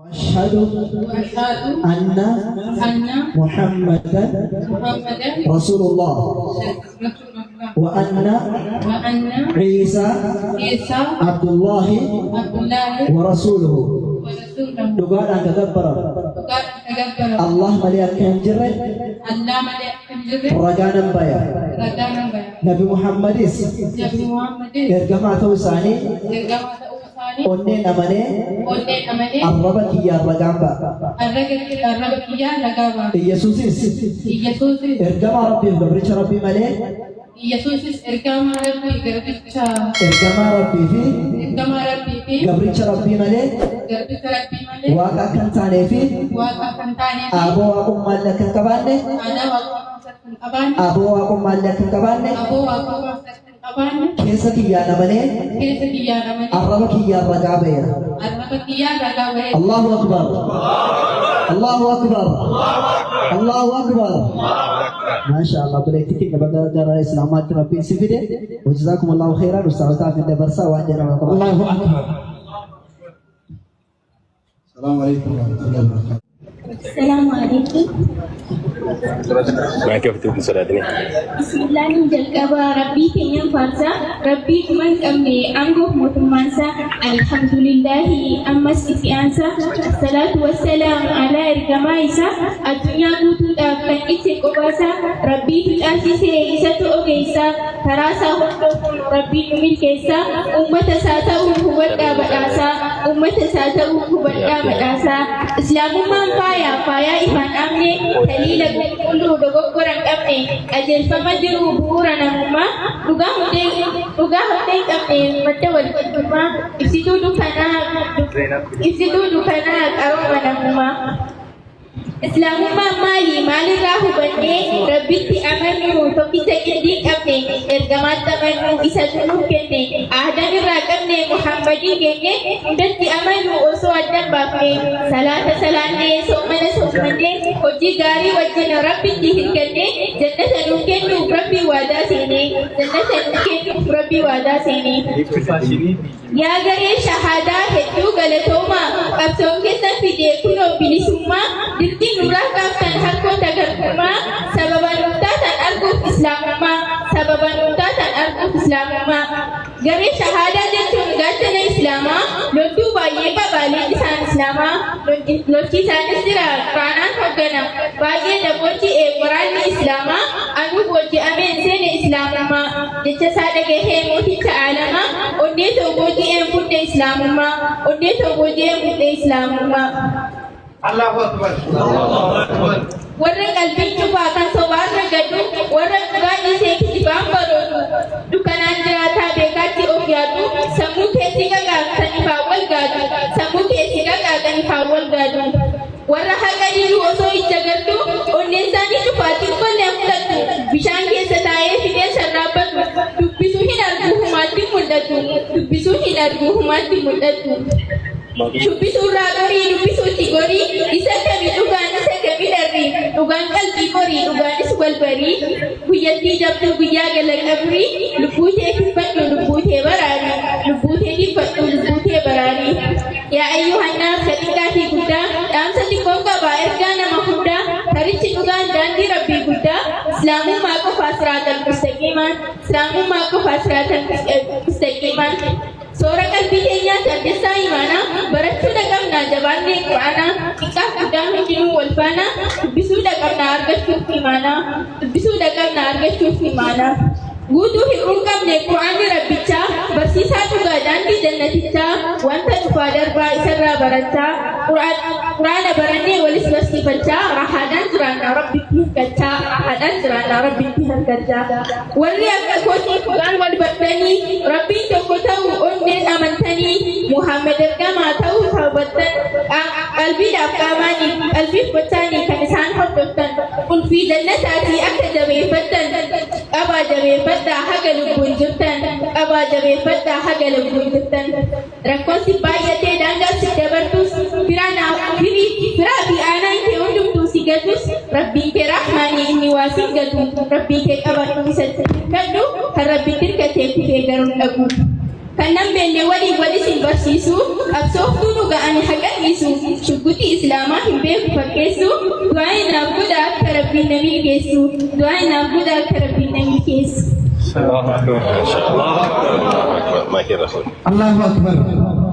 وأشهد أن محمدا رسول الله وأن عيسى عبد الله ورسوله. Dugaan ang kagabbara Allah melihatkan jerit raganan baya Nabi Muhammadis ergama tausani onne namane arraba kiyya ragamba Yesusis ergama Rabbi gabricha Rabbi male Yesusis ergama Rabbi fi gabricha Rabbi male Waka kan tane fi abo aku malaka kabane abo aku malaka kabane kesa kiyya namane arraba kiyya ragabe Allahu akbar Allahu akbar Allahu akbar Masyaallah boleh titik kepada negara Islamat Rabbi sifide wa jazakumullahu khairan ustaz Taufik Barsa wa jana Allahu akbar. Assalamualaikum warahmatullahi wabarakatuh. Assalamualaikum. Kaifa tukum salatini? Bismillahirrahmanirrahim. Jalqaba Rabbi kenyam farsa Rabbi kuman kamne anggo mutumansa alhamdulillahi amma sifiansa salatu wassalam ala irkamaisa adunya kutu kan ite kobasa Rabbi asise isatu ogeisa tarasa hondo Rabbi min kesa ummata sata huwadda badasa ummata sata huwadda badasa islamu man faya ifan amne dalila kullu dogo koran amne ajel famajiru burana mumma duga hode amne matawal kuma isitu dukana arwana mumma Islamu mali rahu bande Rabbiti amanu to kita indi amne ergamata manu isa tunu kenne ahdan rakamne Muhammadi kenne datti amanu oso addan bakne salata salanne somane hoji gari wajjana Rabbiti hirkenne jannata nukennu Rabbi wada sene ya gare shahada heddu galatoma kapson kesan fide kuno bilisumma dirti nurah kaftan hakko tagarkuma sababan utatan arguf islamuma gare shahada jechuun gaachana islama loltuu baay'ee babaalee isaan islama lolchi isaanis jira quraanaan hoggana baay'ee dabbochi waraanni islama anu booji'ameen seene islaamummaa jecha isaa dhagahee mooticha aalamaa onnee too booji'een fudhe islaamummaa Allahu akbar warra qalbii cufaa kan sobaarra gadu warra dhugaa isee kijibaan baroodu dukkanaan jiraataa beekaatti of yaadu sammuu keessi qaqaaqsaniifaa wal gaadu warra haqa diduu osoo ija gaddu onneen isaanii cufaatiin qolleen fudhatu bishaan keessa taa'ee fidee sarraabbatu dubbisuu hin argu humaatti mul'atu Dubbisuurraa gorii dubbisuutti gorii isa kami dhugaan isa kami darbii dhugaan qalbii gorii dhugaanis wal barii guyyattii jabduu guyyaa gala qabrii lubbuutee tiffadhu lubbuutee baraarii yaa ayyuhannaas ka xiqqaa fi guddaa dhaamsa xiqqoo qabaa ergaa nama hundaa tarichi dhugaan daandii rabbii guddaa islaamummaa qofaa siraatal mustaqiimaan Soora qalbii keenyaa saddeessaa imaanaa barachuu dhaqabnaa jabaannee quraanaa xiqqaa guddaa hundinuu wal faana dubbisuu dhaqabnaa argachuuf imaanaa guutuu hir'uun qabne quraanni rabbichaa barsiisaa dhugaa daandii jannatichaa wanta dhufaa darbaa isarraa barachaa quraana barannee walis barsiifachaa rahaadhaan jiraannaa rabbitti harkachaa warri akka kootii quraan wal badhanii rabbiin tokko ta'uu onneen amantanii Muhammad ergamaa ta'uu hawwattan qalbiidhaaf qalbiif gochaanii kan isaan hordoftan ulfii jannataatii akka jabeeffattan qabaa jabeeffadhaa haga lubbuun jirtan rakkoon si baay'atee daangaa si dabartus firaa fi aanaan kee hundumtuu si gatus rabbiin kee rahmaanii inni waa si gatu rabbii kee qabadhu isatti kadhu kan rabbiin dirqatee fidee garuu dhagu kan nan beenne wali sin barsiisu qabsooftuu dhuga'anii haqanniisu shuggutii islaamaa hin beeku fakkeessu du'aa inaaf godha akka rabbiin na milkeessu du'aa inaaf godha akka rabbiin na milkeessu. Allahu akbar.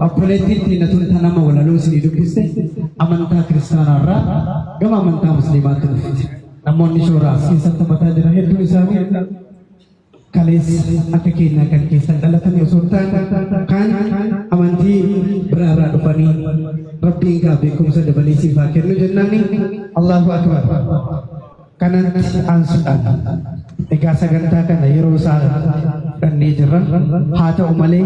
Obboleettiin xinnatuun tanama walaloo isinii dubbiste amantaa kiristaanaarraa gama amantaa musliimaatti dhufte. Namoonni shooraas keessatti mataa jira hedduun isaanii kalees akka keenyaa kan keessan dhalatanii osoo hin taane kaan amantii biraarraa dhufanii rabbiin gaa beekumsa dabalee siif haa kennu jennaani. Allahu akbar. Kanatti aansuudhaan egaa sagantaa kana yeroo isaa dhannee jirra haa ta'u malee